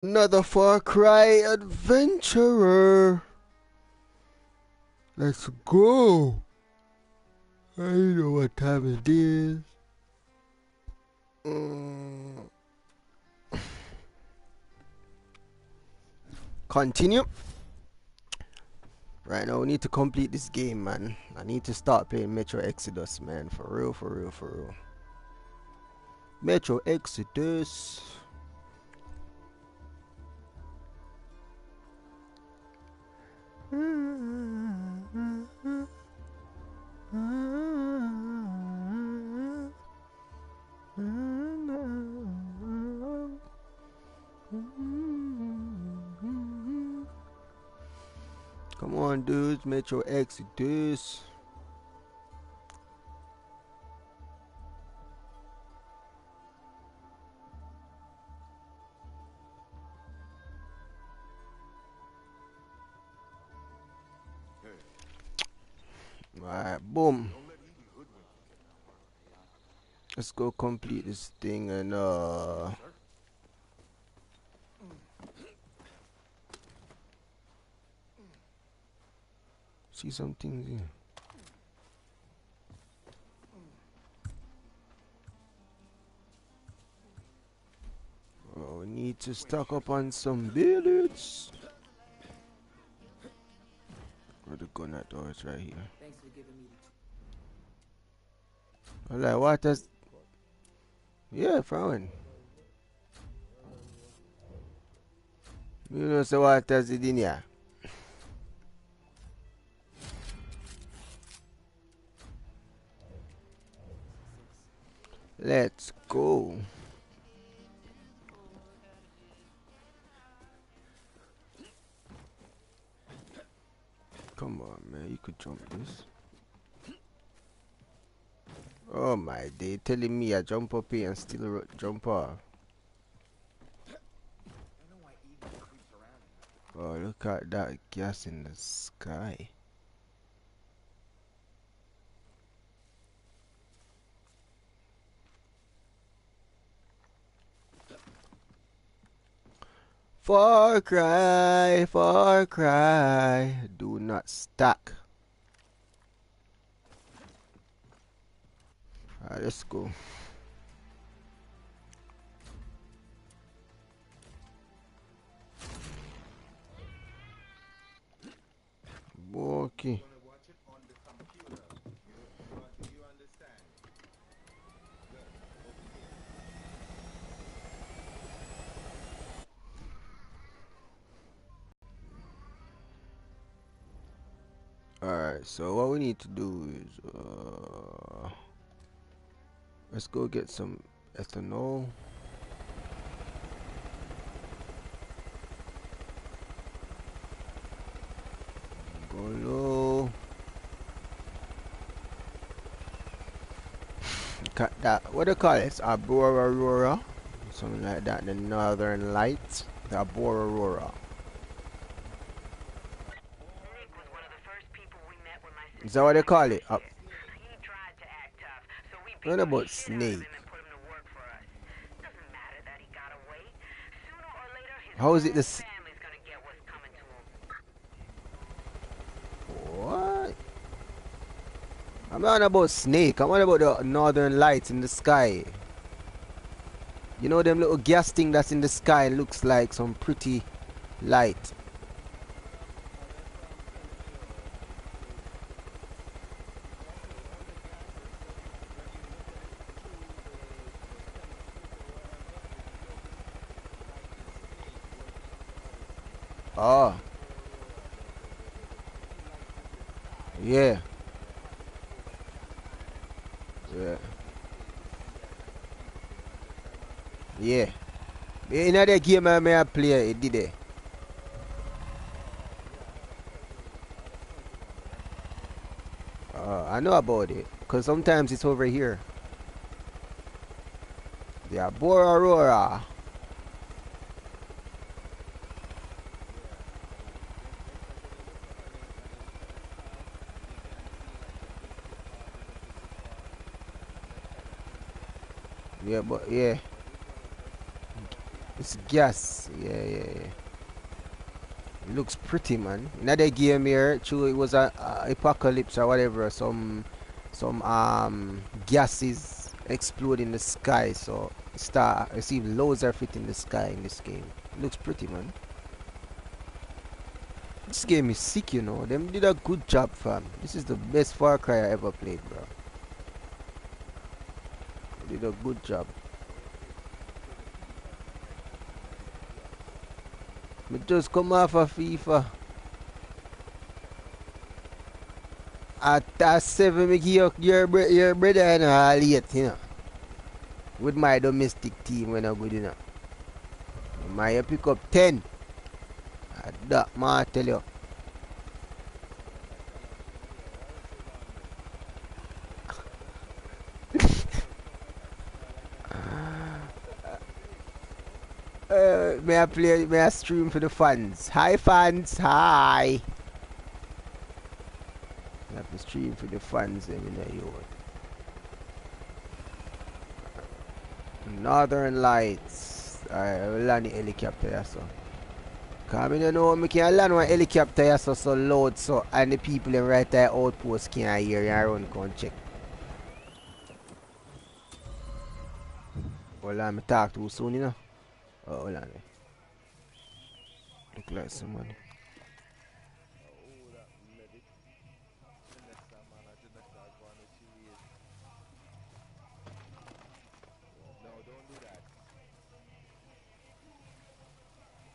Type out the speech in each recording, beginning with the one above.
Another Far Cry adventurer. Let's go. I know what time it is. Continue. Right now, we need to complete this game, man. I need to start playing Metro Exodus, man. For real, for real, for real. Metro Exodus. Come on, dudes. Metro Exodus. Alright, boom. Let's go complete this thing and see some things here. Oh, we need to stock up on some bullets. Where the gun at? Oh, it's right here. Alright, what is... Yeah, fine. You know, so what is it in here? Let's go. Come on, man. You could jump this. Oh my, they telling me I jump up here and still jump off. Oh, look at that gas in the sky. Far Cry, Far Cry. Do not stack. Alright, let's go. Okay. Alright, so what we need to do is let's go get some ethanol. Go low. Cut that. What do you call it? Aurora, something like that. The Northern Lights. The Aurora. Is that what they call it? What about Snake? How is it this? What? I'm not about Snake. I'm on about the Northern Lights in the sky. You know them little gas thing that's in the sky looks like some pretty light. Oh. Yeah. Yeah. Yeah. In that game I may play it, did it? I know about it. Because sometimes it's over here. Yeah, Bora Aurora. Yeah, but yeah. it's gas. Yeah, yeah, yeah. It looks pretty, man. In that game here, true, it was a apocalypse or whatever. Some gases explode in the sky. So start receive loads of it in the sky in this game. It looks pretty, man. This game is sick, you know. Them did a good job, fam. This is the best Far Cry I ever played, bro. They did a good job. Me just come off of FIFA. At 7, me give your brother and late, you know. With my domestic team when I good, you know. My pick up 10. That man, I tell you. May I stream for the fans. Hi fans, hi. I have to stream for the fans, you know. Northern Lights. I will land the helicopter here, so. Cause I don't know I can land one helicopter here so loud so and the people in right there outpost can't hear you and run come check. Hold on, me talk too soon, you know. Oh, hold on. Look like somebody.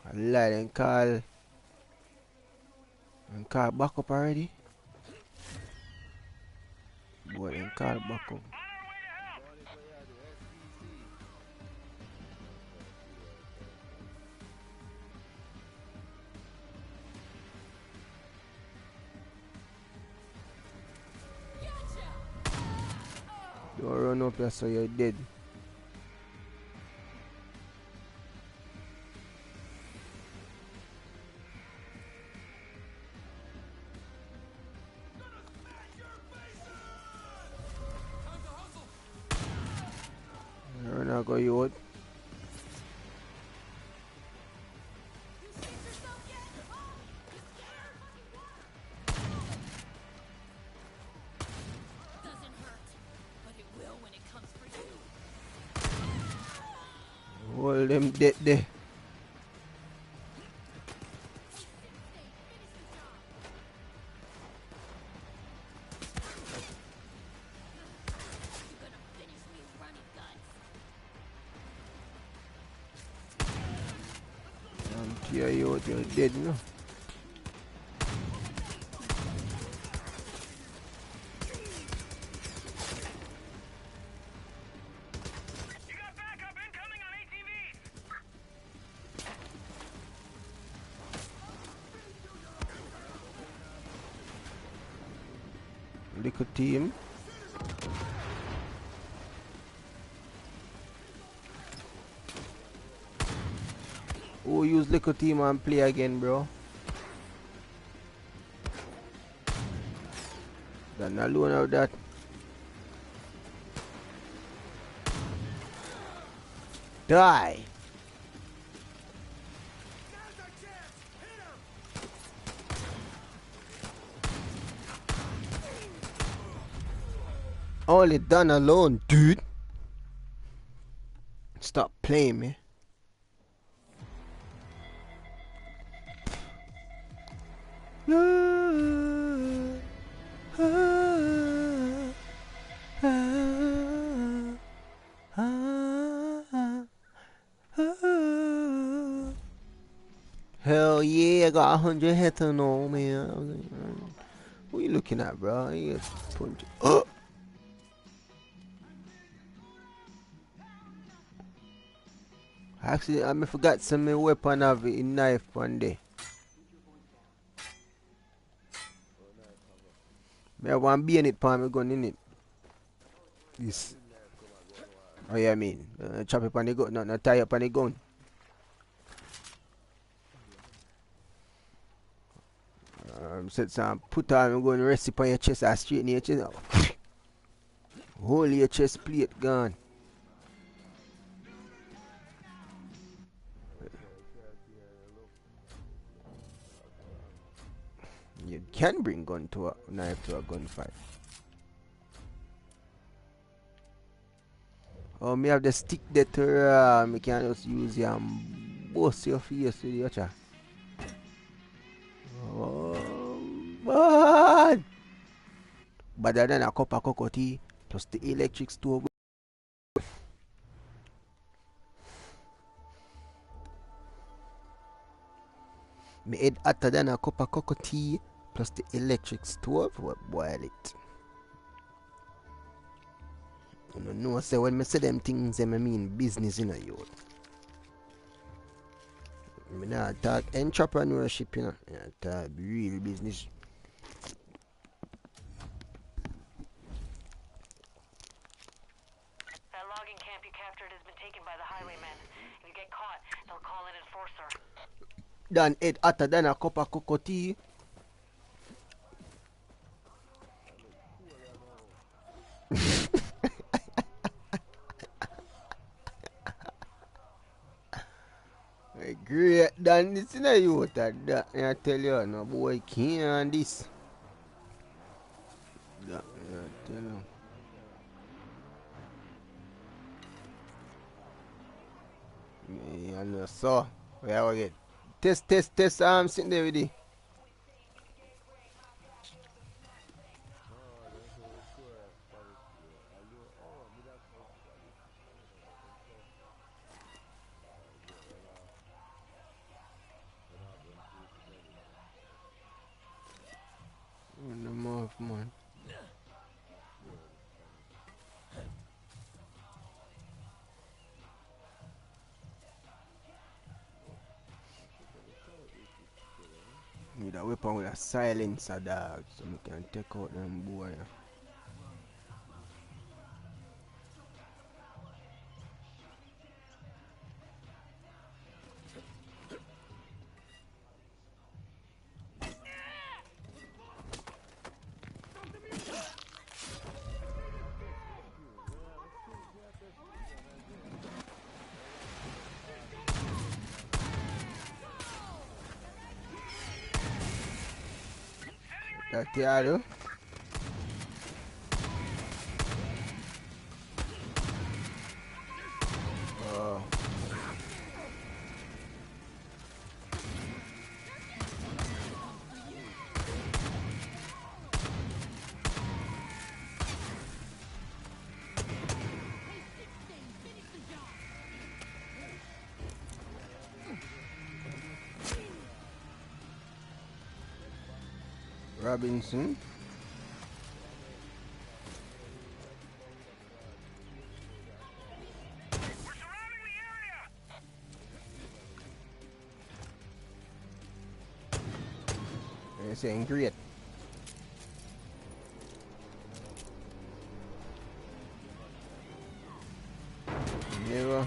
I lie and call back up already. Boy, then call back up. Don't run up here so you're dead. Run out go you out. Hold them dead there. Yeah, you're dead, you know. You got backup incoming on ATVs. Little team. Oh, use little team and play again, bro. Then alone of that. Die. Only done alone, dude. Stop playing me. Hell yeah, I got 100 hits on all, man. What you looking at, bro? You punch. Oh! Actually, I forgot some weapon of it in knife one day. I have one bayonet palm me gun in it. This. Oh yeah, I mean, chop it on the gun, not tie up on the gun. Said some put on and go and rest it on your chest, I straighten your chest. Hold your chest plate gone. You can bring gun to a knife to a gunfight. Oh, me have the stick there to me can just use it and bust your face with your cha. Oh, man! Better than a cup of cocoa tea plus the electric stove. Me head hotter than a cup of cocoa tea plus the electric stove will boil it. You know, say when me say them things, I mean business in a youth. Me not talk entrepreneurship, you know. I talk real business. That logging camp you captured has been taken by the highwaymen. If you get caught, they'll call an enforcer. Done head hotter than a cup of cocoa tea. Great than this in a youth that I tell you, no boy can't this. That I tell you. Me and you so where we get. Test I'm sitting there with you. The mouth, man. With a weapon with a silencer, dog, so we can take out them boy. That you do? Oh. Robinson. We're surrounding the area! They're saying great. Never.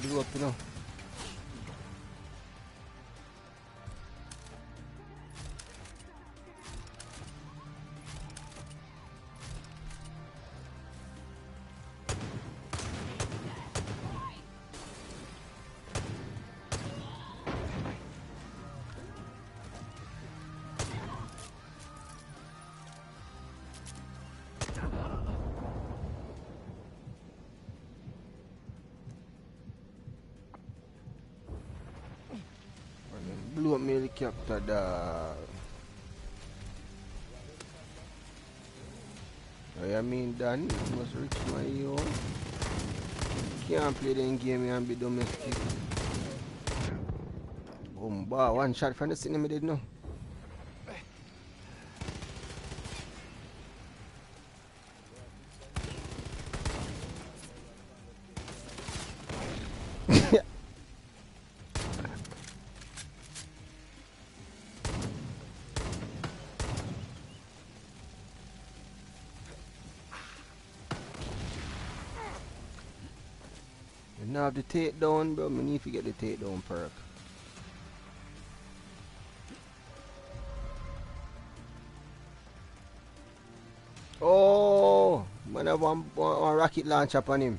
Blew up, you know. Blew up my helicopter, dog. I mean, Dan, you must reach my own. Can't play the game and be domestic. Boom, bar, one shot from the cinema did no. Now have the takedown, bro. I need to get the takedown perk. Oh, man, I have one rocket launcher upon him.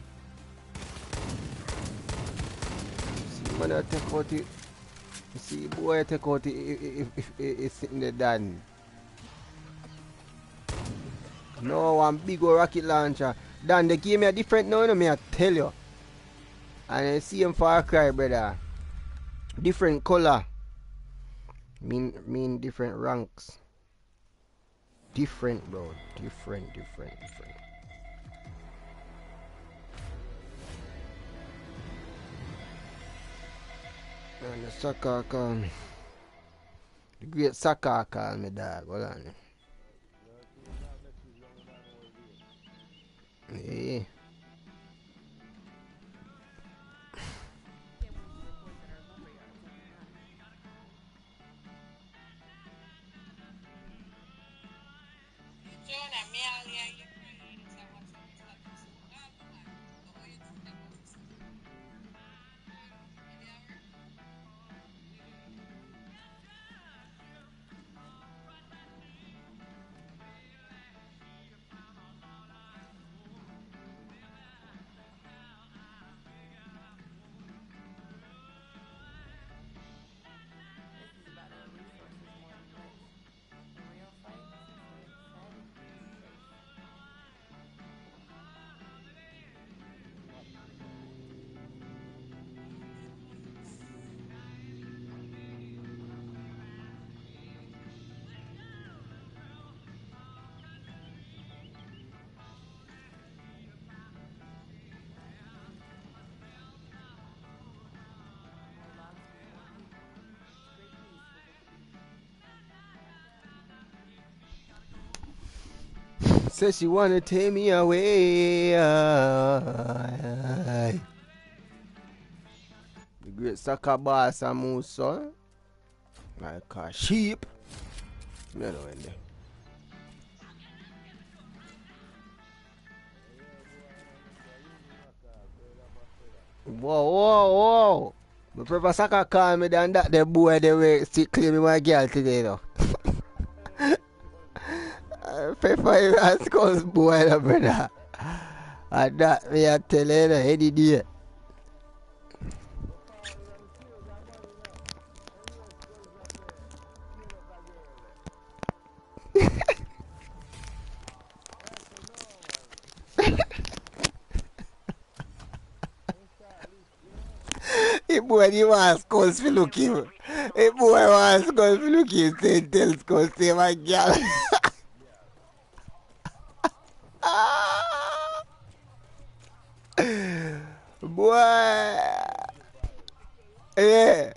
See, man, I take out it. See, boy, I take out it if it's sitting there done. No, one big old rocket launcher. Dan, they gave me a different now, me I tell you. And I see him Far Cry, brother. Different color. Mean different ranks. Different, bro. Different. And the soccer call me. The great soccer call me, dog. Hold on. Yeah. Says she wanna take me away. The great soccer boss and moose, son. Like a sheep. You know when they. Whoa. My professor soccer call me than that the boy they were still claiming my girl today though. Pepper and skulls boy, brother. And that me I tell you, any day. Hey boy, you want skulls to look him. Hey boy, want skulls to look him. Say, tell skulls, say my girl. Boy, yeah.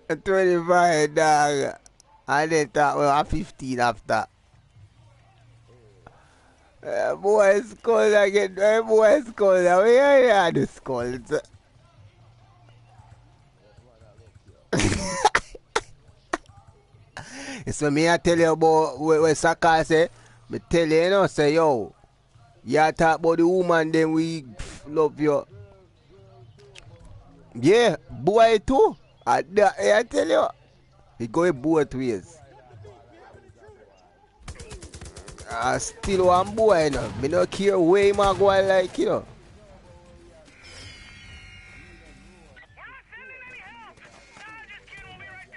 25 dog. And then talk about 15 after. Boy skull again. Boy skull. Where are the skulls? So me I tell you about what Saka say. Me tell you, you know, say yo. You talk about the woman, then we love you. Yeah, boy too. I tell you. He go both ways. I still one boy, you know. Me no care where him go like, you know. We're not sending any help! Nah, just kidding, we'll be right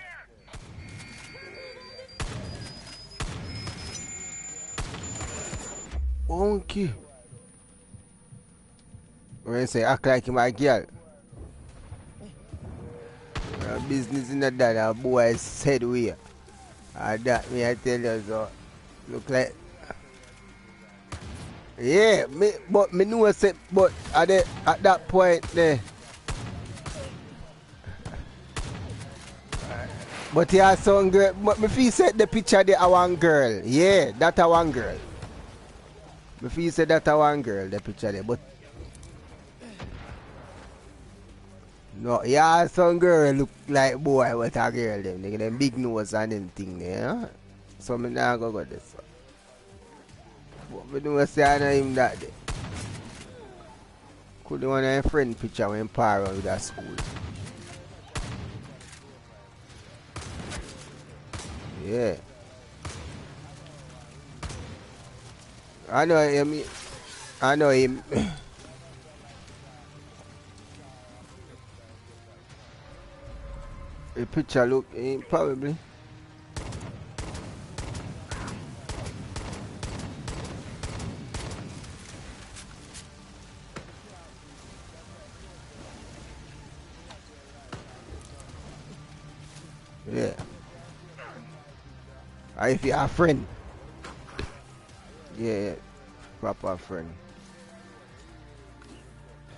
there! Monkey. When you say act like my girl. Business in the dad, a boy said we. That me I tell you so. Look like. Yeah, but me know say, but at that point there. But he has some girl. But me feel said the picture there a one girl. Yeah, that a one girl. Me feel said that a one girl the picture there, but. No, yeah, some girl look like boy, what a girl them. They get them big nose and them thing there. Huh? So me now go this one. But me know say I know him that day. Could the one of your friend picture when par with that school. Yeah. I know him. I know him. The picture look probably. Yeah. If you're a friend. Yeah, proper friend.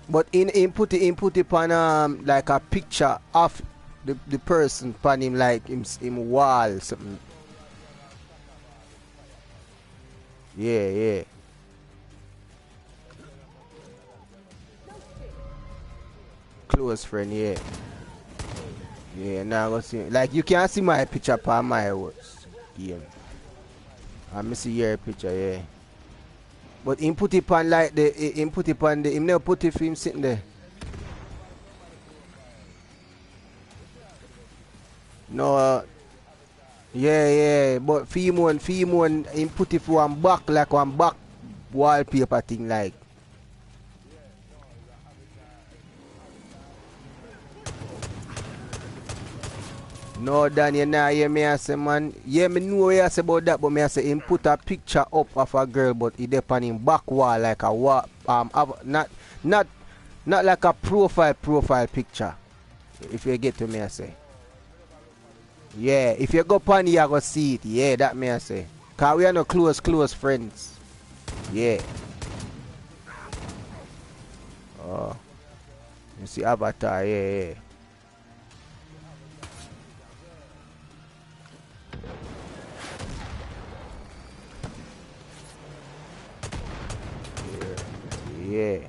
But in put it on like a picture of the person upon him like him wall something. Yeah, yeah. Close friend, yeah. Yeah, now go see. Like you can't see my picture upon my words. Yeah. I see your picture, yeah. But him put it on like him put it on him never put it for him sitting there. No, yeah, but Femon, him put it for one back like one back wallpaper thing like. No, Dan, you know, hear me I say, man. Yeah, me know what you say about that, but me I say him put a picture up of a girl, but he dep on him back wall like a wall, not like a profile picture. If you get to me, I say. Yeah, if you go upon here, you go see it. Yeah, that me I say. Cause we are no close friends. Yeah. Oh, you see Avatar, yeah. Yeah.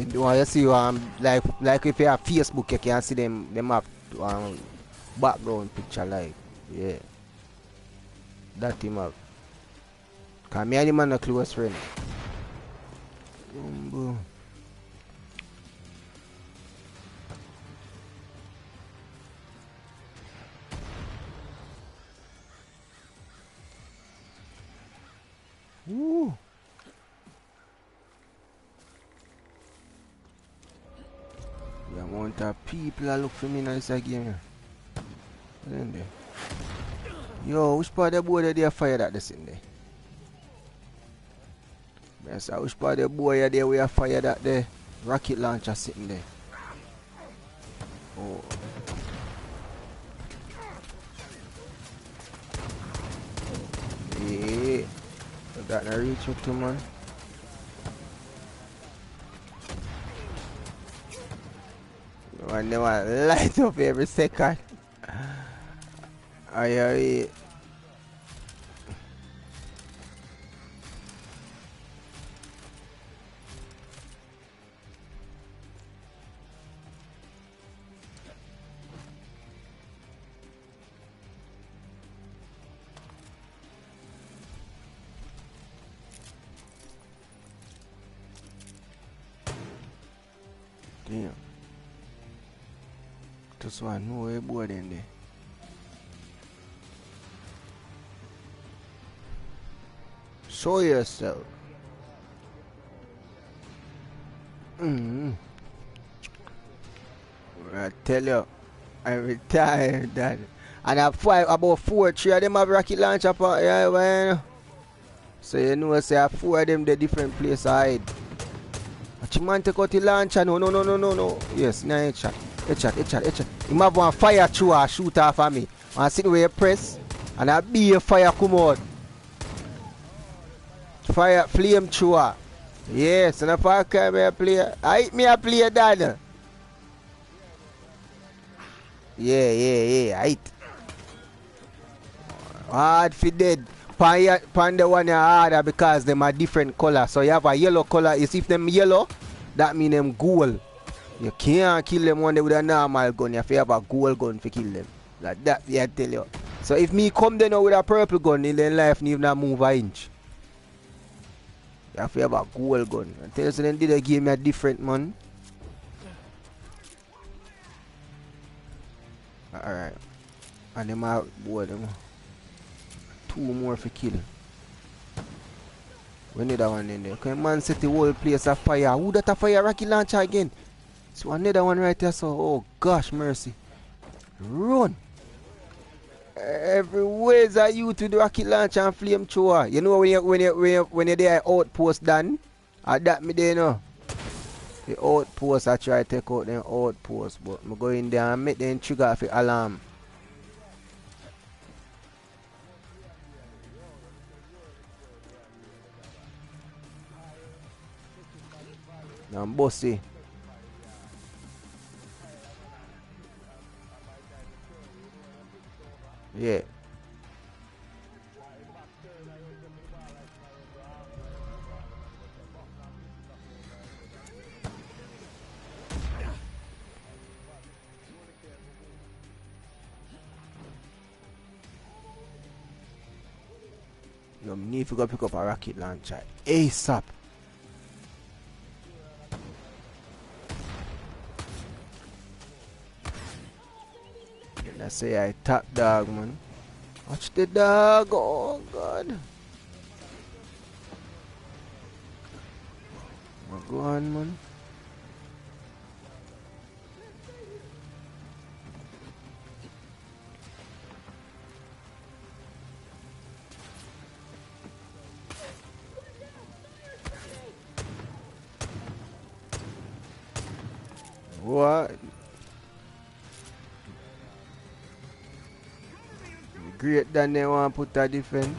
You want to see like if you have Facebook, you can see them have background picture like yeah. That him have. Cause me and him are a close friend. Woo. The amount of people that look for me in this game. Yo, which part of the board they fire that this in there? Yes, which part of the board there we have fire that the rocket launcher sitting there? Oh. Yeah. That not reach up to man. Man, they want light up every second. Aye. Damn. Just want to know where board in there. Show yourself. I tell you, I'm retired, Dad. And about 4-3 of them have rocket launcher. Yeah, well. So you know, say 4 of them the different place I hide. But you man take out the launcher. No. Yes, now it's shot. You have one fire through or shoot off of me. And I sit where you press. And I be a fire come out. Fire flame thrower. Yes, and if I come here play, I play that. Yeah, right. Hard for dead. Pan the one you harder because them are different color. So you have a yellow color. You see if them yellow, that mean them gold. You can't kill them one day with a normal gun. You have to have a gold gun to kill them. Like that, yeah, I tell you. So if me come there now with a purple gun, in their life, need not move an inch. You have to have a gold gun. I tell you, so then did a game a different, man. Alright. And them are boy them. 2 more for kill. We need that one in there. Because man set the whole place afire. Who that a fire rocket launcher again? So another one right there. So oh gosh mercy. Run. Everywhere's a you to the rocket launcher and flamethrower. You know when you're there outpost done? That me there now. The outpost I try to take out them outpost, but I go in there and make them trigger off the alarm. I'm bossy. Yeah. You need to go pick up a rocket launcher ASAP. I say I top dog, man. Watch the dog. Oh God. Go on, man. What? Great than they want to put a defense.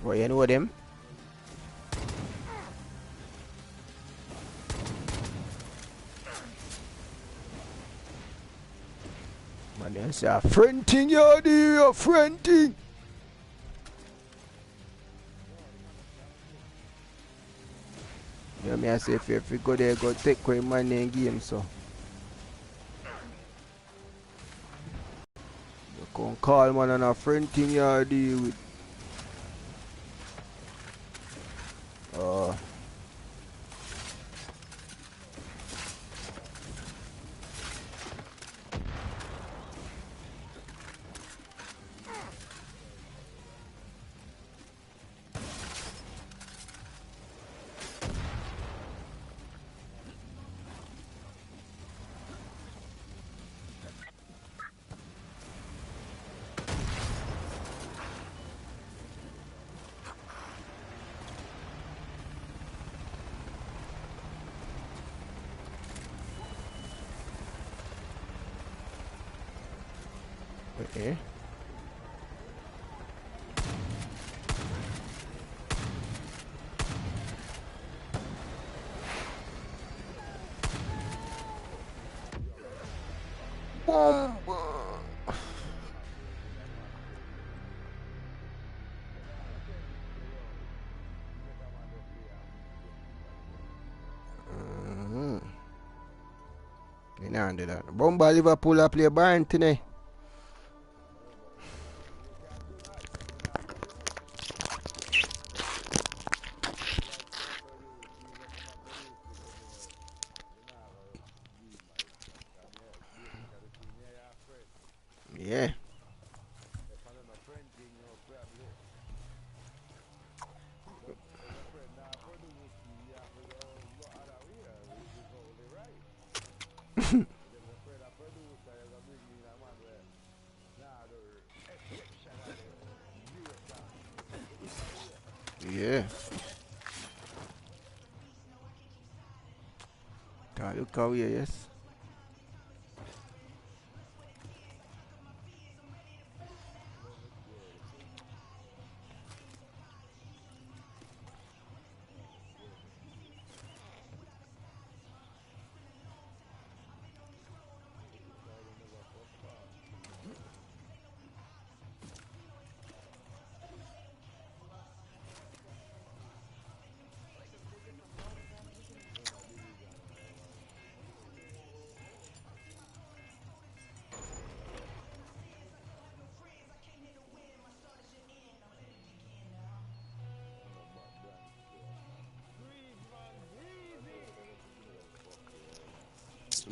Boy, you know them? Man, they say a friend thing, you do, a friend thing. You know me, I say if you go there, go take away money and game, so. You can call man and a friend thing you deal with. Okay. Boom. You know do that. Bomba Liverpool a play Bayern tonight. Yeah. Yeah. Look how we are, yes.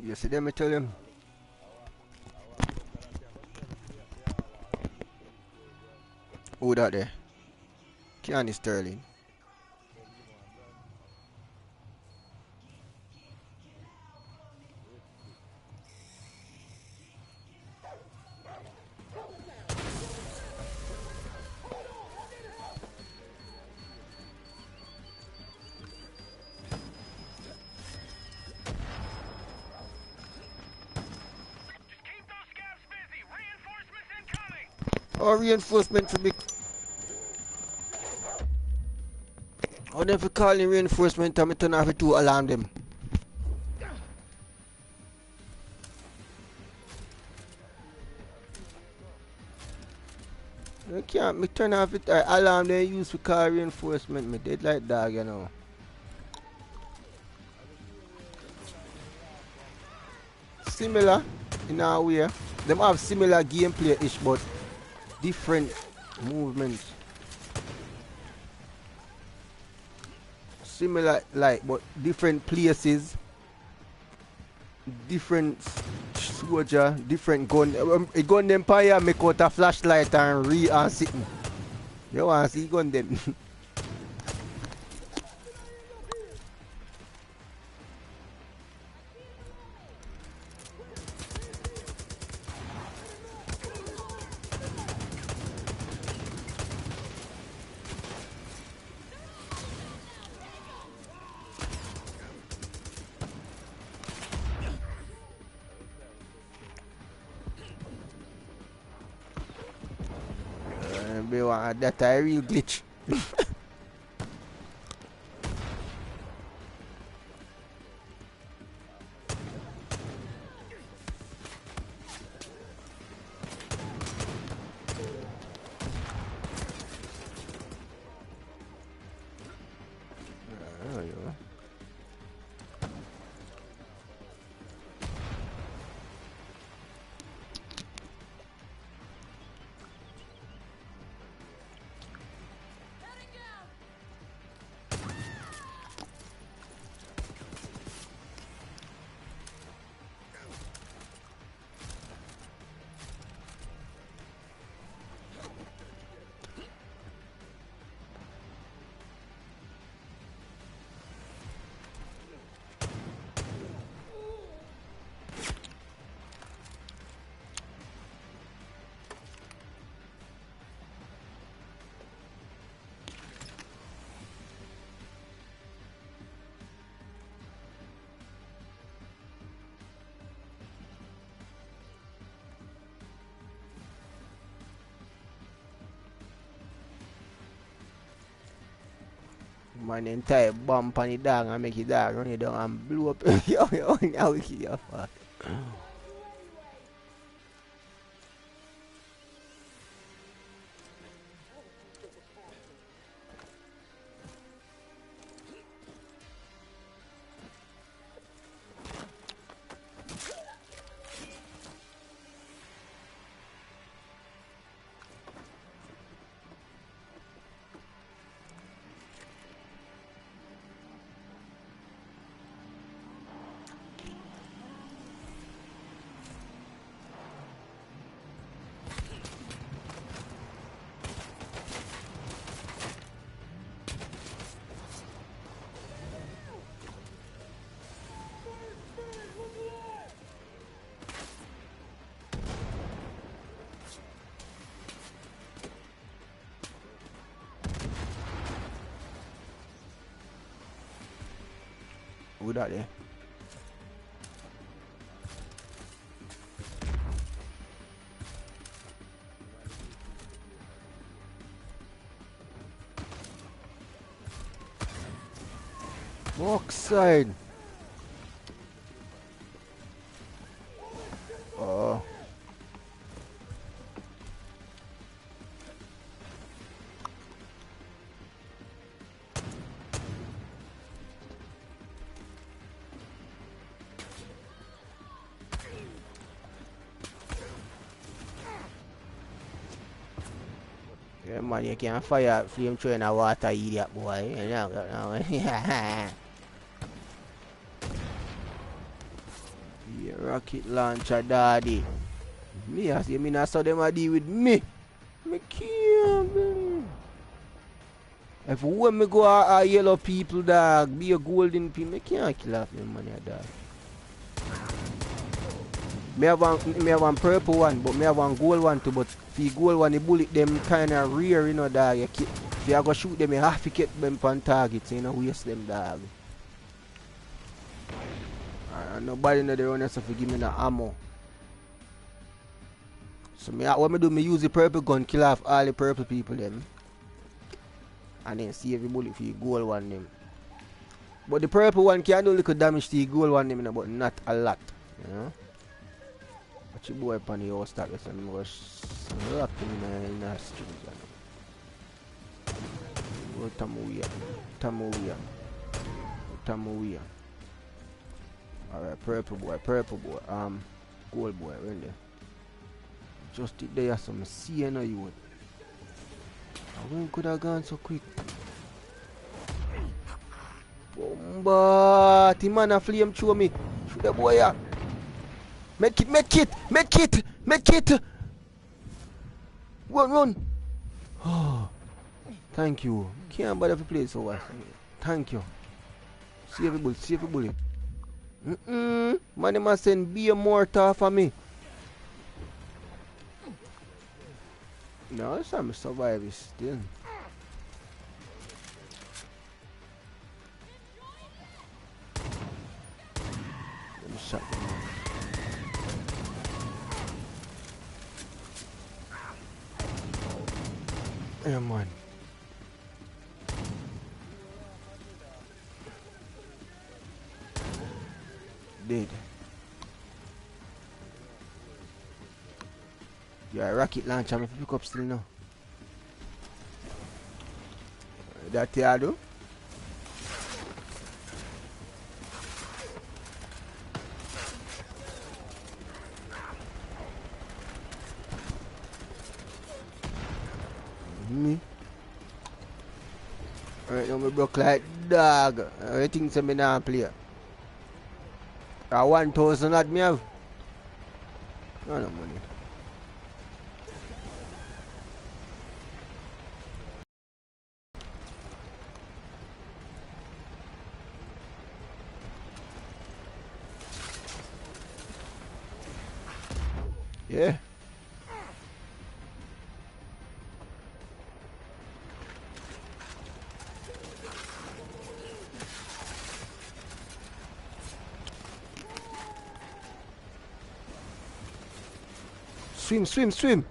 You see them, I tell him. Who that there? Candy Sterling. Just keep those scabs busy. Reinforcements incoming. Oh, reinforcement for big. Oh, them for calling reinforcement and me turn off the two alarm them. I can't me turn off it alarm they use for call reinforcement. Me dead like dog, you know. Similar in our way. Them have similar gameplay ish but different movements. Similar like but different places. Different soldier, different gun. A gun them fire make out a flashlight and re and sitting. You want to see gun them? That a real glitch. Man, entire bump on the dog and make it dog run it down and blow up. Yo, now we kill your fuck. Who that there? Oxide. Oh. Yeah, man, you can't fire flamethrower in a water, idiot boy. You know, Yeah, rocket launcher daddy. Me I see me not saw them a deal with me. Me can't believe. If when me go a yellow people dog, be a golden people, me can't kill off them money dog. Me have one purple one, but me have one gold one too. But the gold one, the bullet them kinda rare, you know, dog. If you go shoot them, you have to get them on target, so you know, waste them, dog. Nobody know the run so for give me the ammo. So me, what me do, me use the purple gun, kill off all the purple people them, and then see every bullet for the gold one them. But the purple one can do little damage to the gold one them, you know, but not a lot, you know. Watch your boy upon the house start with some more lock him in the street. Go Tamuya. Alright, purple boy. Gold boy, really. Just it there, some see no you would. When could have gone so quick? Bomba! The man a flame through me. Shoot the boy up. Make it! Run! Oh, thank you. Can't bother to play so well. Thank you. Save a bullet. Man, must send be a mortar for me. No, it's time to survive still. Let me shot them. Yeah, man. Dead. Yeah, rocket launcher, I'm pick up still now. That I do. Me. Alright, now me broke like dog. Everything say me not play. 1,000 at me have. No money. Yeah. Swim. Swim.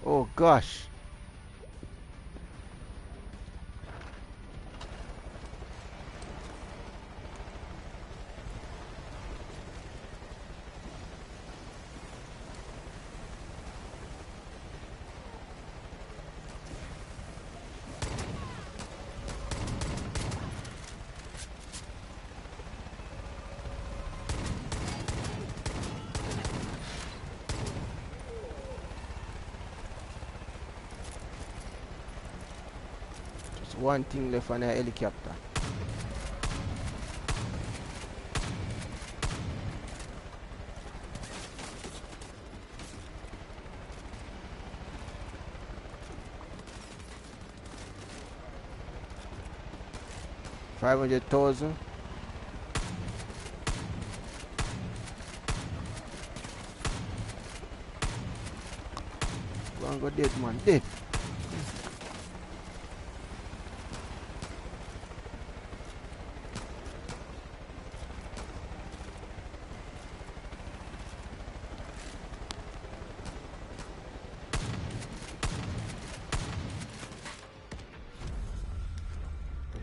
Oh gosh. One thing left on a helicopter. $500,000. Go dead, man. Dead.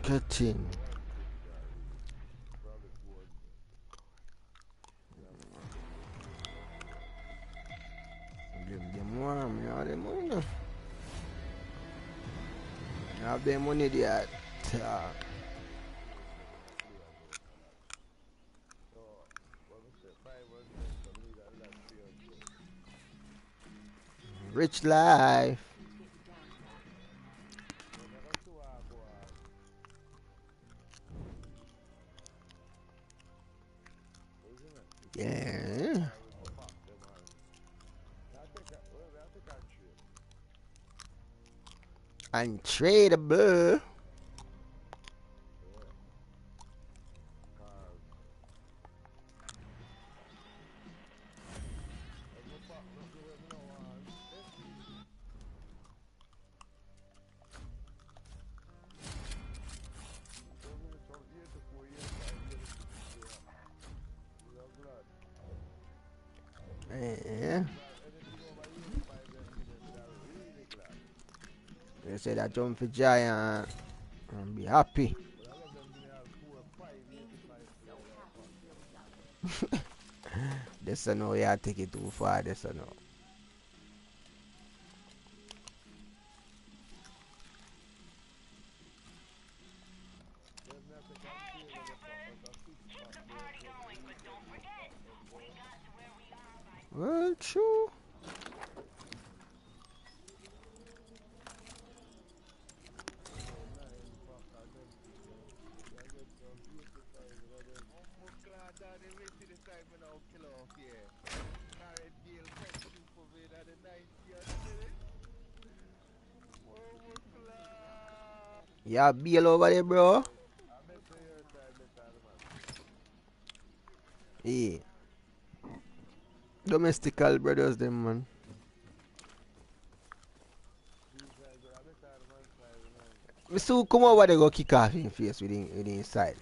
Getting. Give them warm, you have the money. You have the money there. Rich life. Yeah. Untradeable. Yeah. They say that jump for giant and be happy. This I know you take it too far, this I know. Hey, Captain! Keep the party going, but don't forget, we got to where we are by... Well, true. Yeah, bail over there, bro. Hey. Domestical brothers, them, man. Mr. Come over there, go kick off in face with the inside.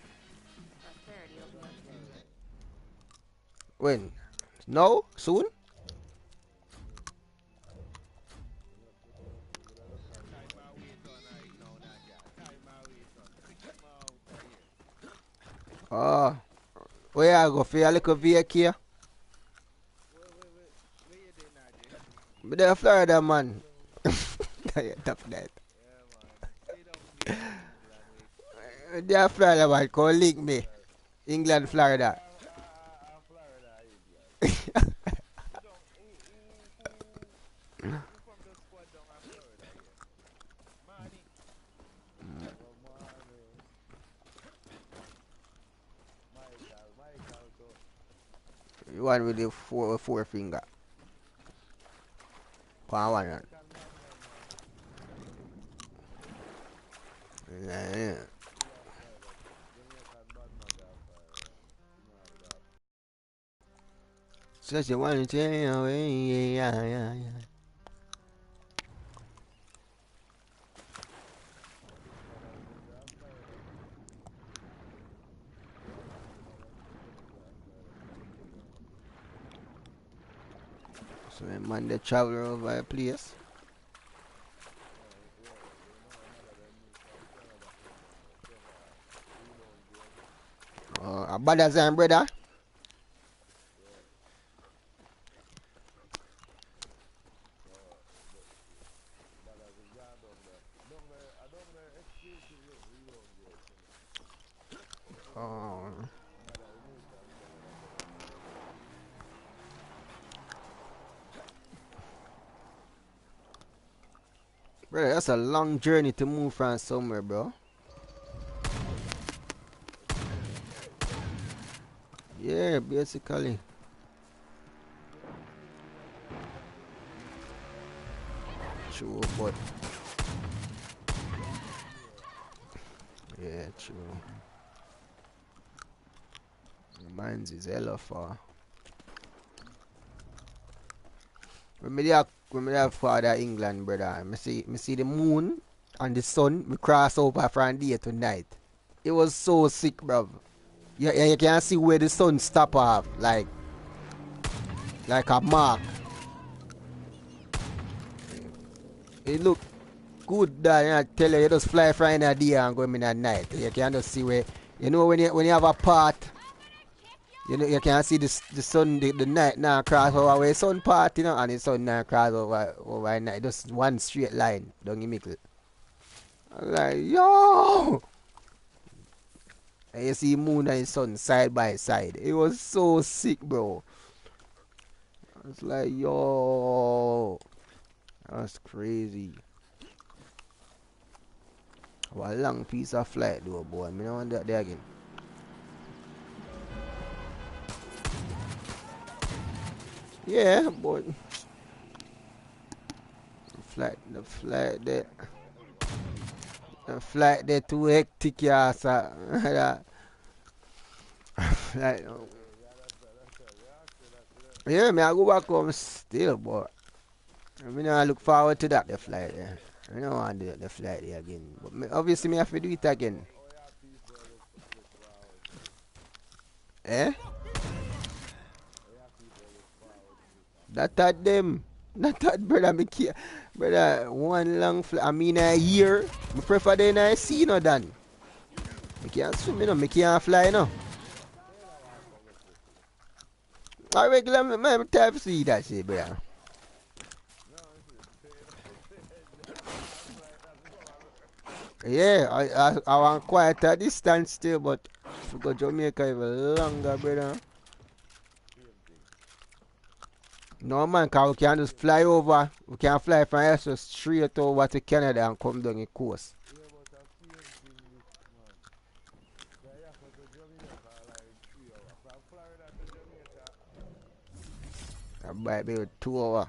When? Now? Soon? Oh. Where I go for your little vacay? But they're Florida, man. Tough that. They're Florida, man. Come link me. England, Florida. You one with the four finger. Come on, man. Yeah. Such a one to yeah. So man, they travel over a place. A brothers and brother. Oh. Brother, that's a long journey to move from somewhere, bro. Yeah, basically. True, but yeah, true. Mine's is hella far. When me there father England, brother, me see the moon and the sun, me cross over from day to night. It was so sick, bro. You can see where the sun stop off, like a mark. It look good that I tell you, you just fly from in the day and go in at night. You can just see where you know when you have a part, you know you can see the sun the night now cross over where sun part, you know, and the sun now cross over at night. Just one straight line down the middle. I'm like, yo, and you see moon and sun side by side. It was so sick, bro. I was like, yo, that's crazy. What a long piece of flight though, boy. I don't want that there again. Yeah, but the flight there too hectic, yeah, so flight, yeah, me I go back home still, but I mean I look forward to that the flight there. I don't want to do the flight there again, but obviously me have to do it again. Eh? That at them. Not at brother, brother, one long flight. I mean a year. I prefer the I see no done. I can't swim, you know, I can't fly, you know. I regular my type see that shit, brother. Yeah, I want quite a distance still, but if we go Jamaica even longer, brother. No man, cause we can just fly over. We can fly from here so straight over to Canada and come down the coast. That might be 2 hours.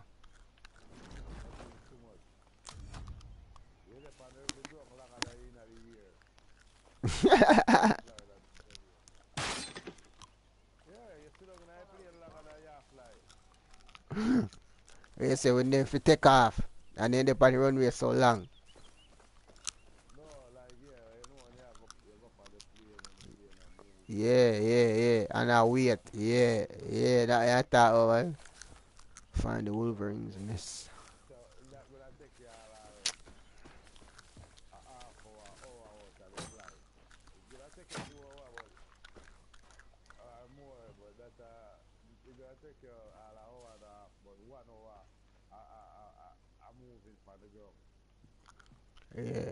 You say when they take off and then they on the runway so long. Yeah. And I wait. Yeah. That I thought over. Find the Wolverines in this. Yeah.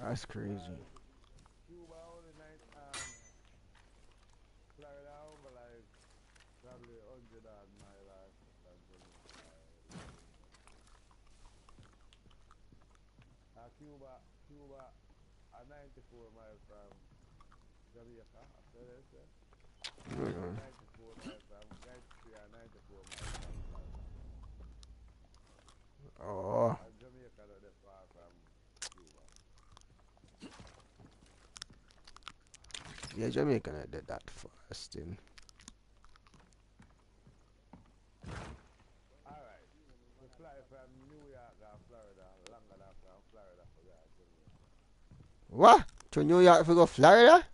That's crazy. Mm. Oh. Yeah, Jamaican I did that first. Then. What? To New York if we go Florida?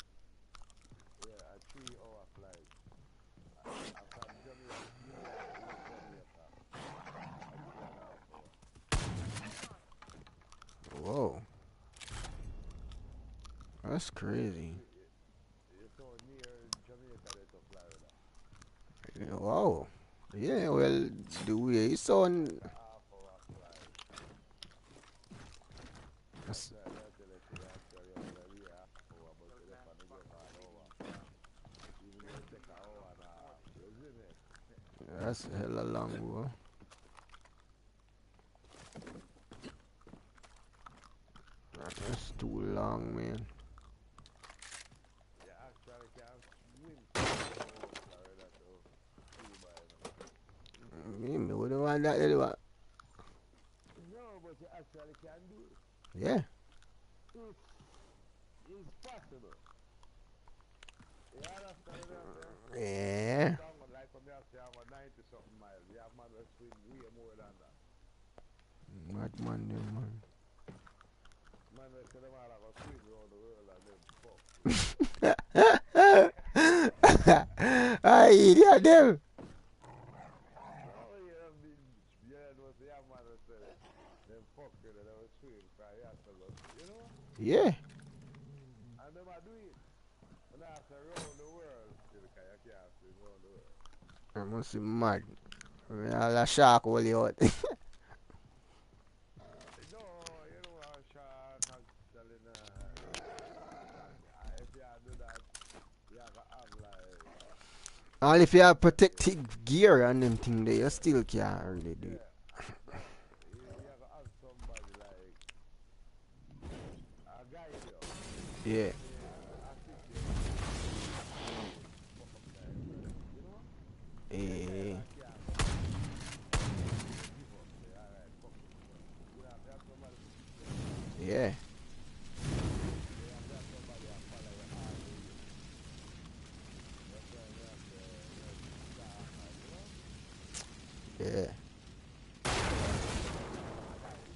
Whoa. That's crazy. Wow. Yeah, well, the way it's on. That's, that's hella long, bro. That's too long, man. Me wouldn't want that anyway. Yeah. Yeah. Madman, them, man. Aye, they are them. Oh, you know, yeah, it was the young man was saying, them fuck you know, they was sweet, cry, you have to look, you know? Yeah. And them are doing it. And I have to round the world still, because you can't swim round the world. I must be mad. All a shark will you out. No, you know how shark actually, if you do that, you have to have like, All if you have protective gear and them thing there, you still can't really do it. yeah, no, you have to have somebody like, a guide you, Yeah. assist you in the fuck up time, you know? Say time Eh, I can't go back. You give up, say, alright, fuck it. You have to have somebody to keep you alive. yeah. So you have to have somebody that follow you all the way. That's why you have to keep calm and, you know? Yeah. Guide you.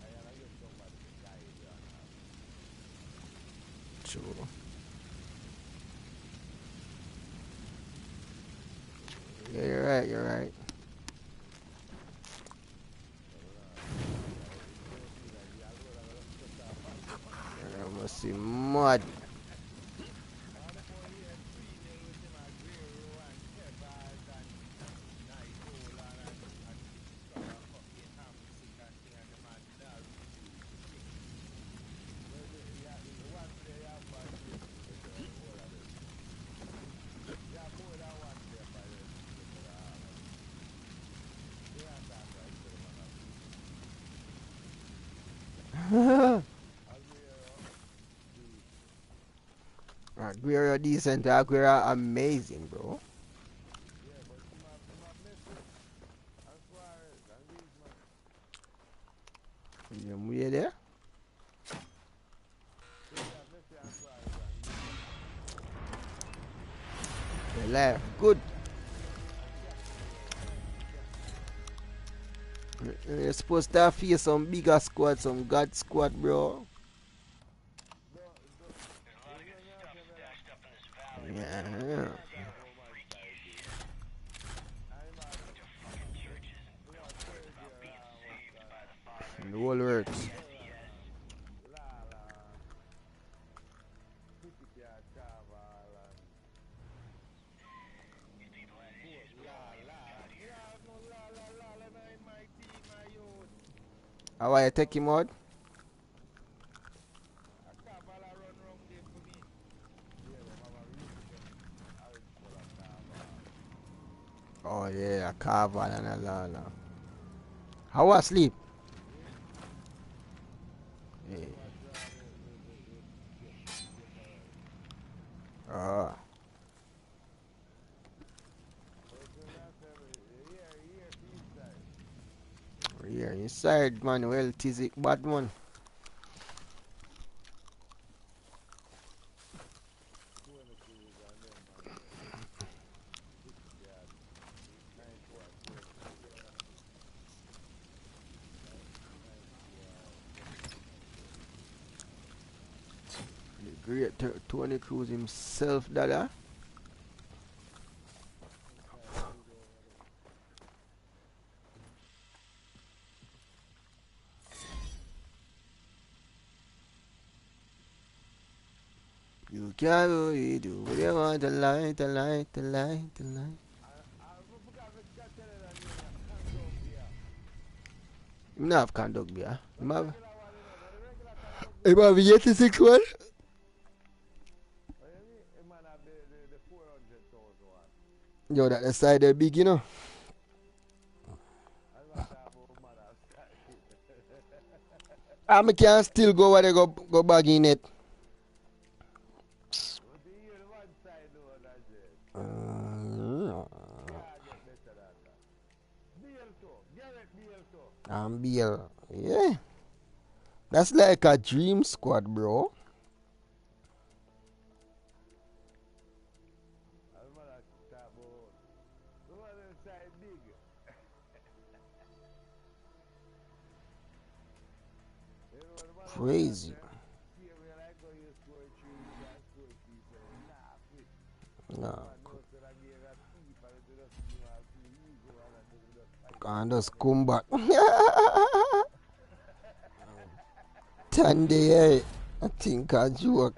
And you have to get somebody to guide you and all. True. Yeah, you're right, you're right. So, it don't be like you alone are going to set off and fuck you. I must be mad. All the boy here, Tweedle with him, and Guerrero and Kevaz and Night Owl and discover fucking Hamsick and thing and them and Darby King. Well, yeah, one player you have bad places with all of them. You have more than one player for your team with all of them. You can't talk like to them and have team. Aguero, decent. Aguero decent, Aguero amazing, bro. Yeah, but him have Messi and Suarez and Griezmann. You there? So you have Messi and Suarez and Griezmann. Your life good. And Casemiro, Frankie Casemiro. You're supposed to face some bigger squad, some god squad, bro. Don't, you know me I say, brother, Yeah. me I talk about man side this. I'm at, him have Sergio Ramos And the whole works. Bellerin, Lala, Tipica Chaval and Court Lala. Me not have no Lala in my team, my youth. How are you take him out? A Cavala run round there for me. Yeah, them have a really them orange color Caval. Oh yeah, a carver and a lala. How was sleep? Yeah? Yeah. Them a draw the game already. Ah. But when I say, here for inside. Yeah, inside man, well Tizik bad man. 20 crews and them and ticket yard 90 and 20 crews. 90 and 20. The great Tony Cruz himself, dada. Inside big over there. You can do it, do what you want, the light, the light, the light, the light. I forgot to tell you that name, Kandobia. Him not have conduct, yeah. Not the regular one, you know, not the regular Him Kandobia. have 86 one. What you mean? A man have the 400,000 one. Yo, that the side they big, you know. I'm not talking about man outside. I can still go where they go back in it. What do you hear the one side though, that jet? Uh, Can't get better than that. Bielto, Garrett Bielto. and Bill, yeah. That's like a dream squad, bro. I'm not talking about the one inside big. You know what the man of God Crazy. say? See, we like how you score three, you can score three, so they laugh with. The No. man knows that just do a few ego and then we just fight And over just them. come back. Tandy, eh? I think I joke.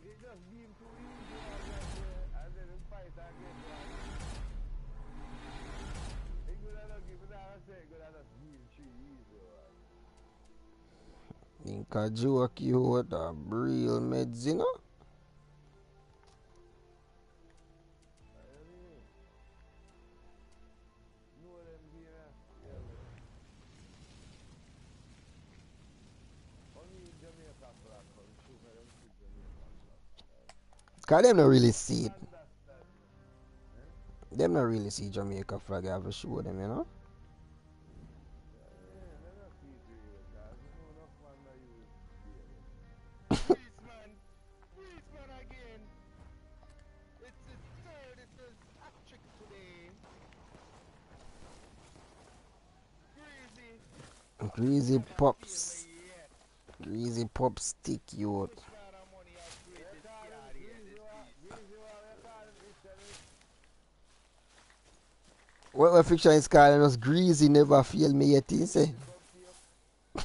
It just deemed too easy one that day, and then we fight again one. It could have not given that, I say it could have just deemed too easy one. Think I joke you with a real meds, you know? What do you mean? Know them here, yeah. Only in Jamaica flag come shoot for them see Jamaica flag. Because them not really But see it. understand me. Eh? Them not really see Jamaica flag. I have to show them, you know? Yeah, they don't see it really, cause you know enough man that use daily. Greaseman again. It's his third, it's his hat trick today. Greasy. Greasy Never feel pops. me yet. Greasy pop stick, you. Which man of money has greatest yard here this season? Greasy, what we call him, What fiction is calling us greasy never fail me yet, he say. Greasy cupcake.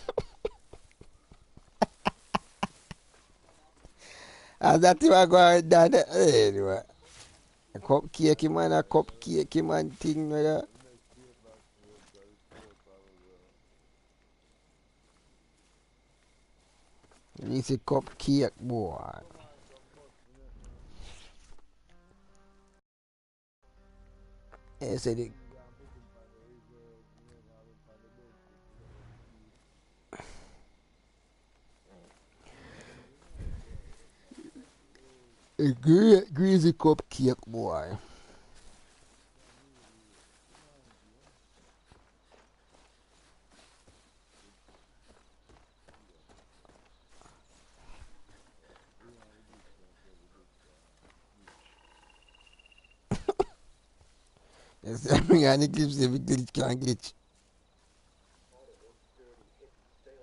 And that thing I go down there. Anyway. A cupcake man, a cupcake man thing like that. Next year back road, cause it's so powerful. Greasy cupcake, boy. Come on, come bust me. He said it. You can put him on the reserve, you never have him on the bench, you know them speed. You know the boy them man. A greasy cupcake, boy. Can really, come on, Jim. We want the good stuff, so the good stuff. Yes, I mean, and the clips every glitch can glitch. Yo,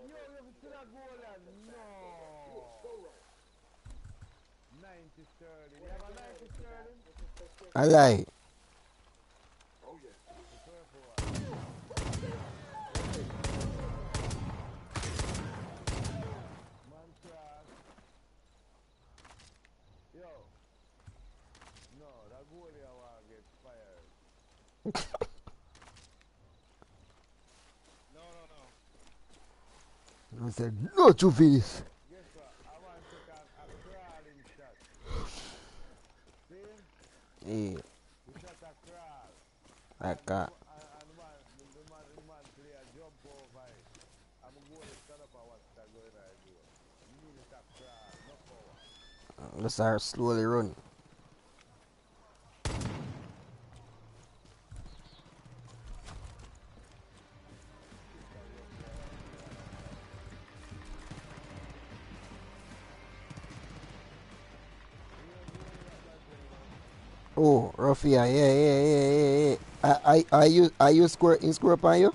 you have to that goal and no. 90 sterling. You have a 90 sterling? I lie. The purple one. Man cross. Yo. No, that goalie I want to get fired. No. I said, no to this. Guess what? I want to take a crawling shot. See? Hey, We shot a crawl. like And the man player jump over it. I'm going to stand up and watch that going I do. You need it a crawl, no power. let's start slowly run. It's a rough here. Oh, Raffia, yeah. I you score upon you?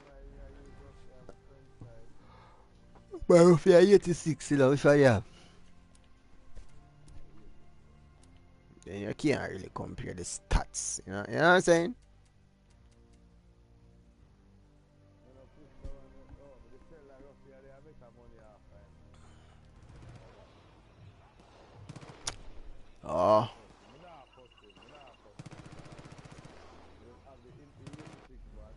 I use rough here, my friend side. But Raffia 86, you know, which one you have? I 84. Then you can't really compare the stats, you know what I'm saying? When I push the one, oh, but they sell a rough here, they make a money off him. Oh, Me nah post him. You have the 86 one.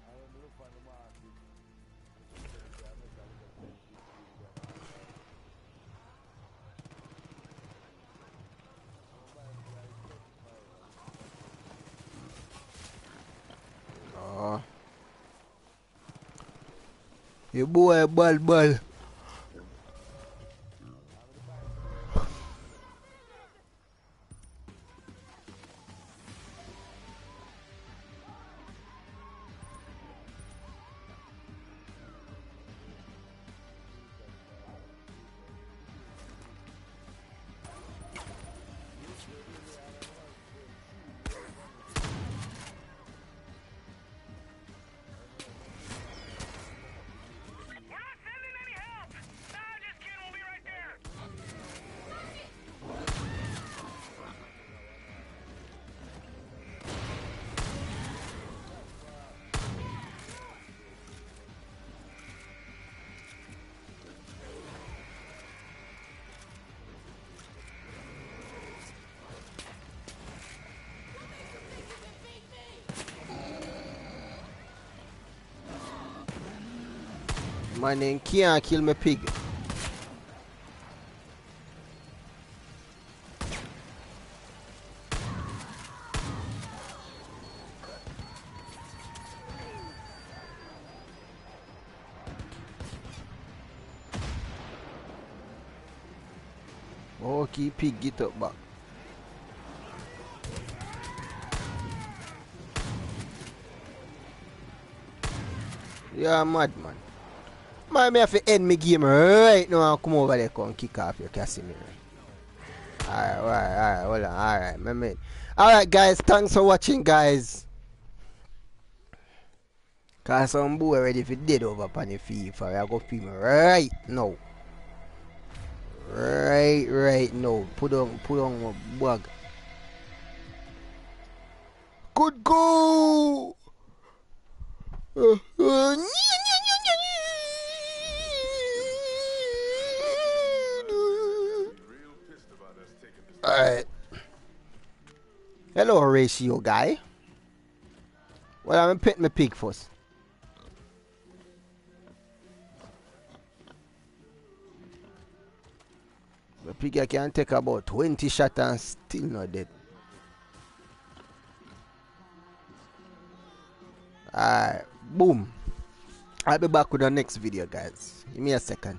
And when I look on the market, I say they can make a little 10, 15 grand off him. I'm buy him for like 35 and give him 28. oh. You boy bad. I'm the buy him for the 18 million. Decent ball. Decent. They really had a one spend serious money for him. I know nothing man. Nothing man for give him. Man, they can't kill me pig. Okay, pig, get up back. Yeah, mad man. Man, me have to end my game right now and come over there and kick off your Casimir. Alright, hold on, alright, my man. Alright guys, thanks for watching guys. Cause some boy ready for dead over upon the FIFA. I go film right now. Right now. Put on my bag. Good go! Alright. Hello ratio guy. Well, I'm pet my pig first. The pig I can take about 20 shots and still not dead. Alright, boom. I'll be back with the next video guys. Give me a second.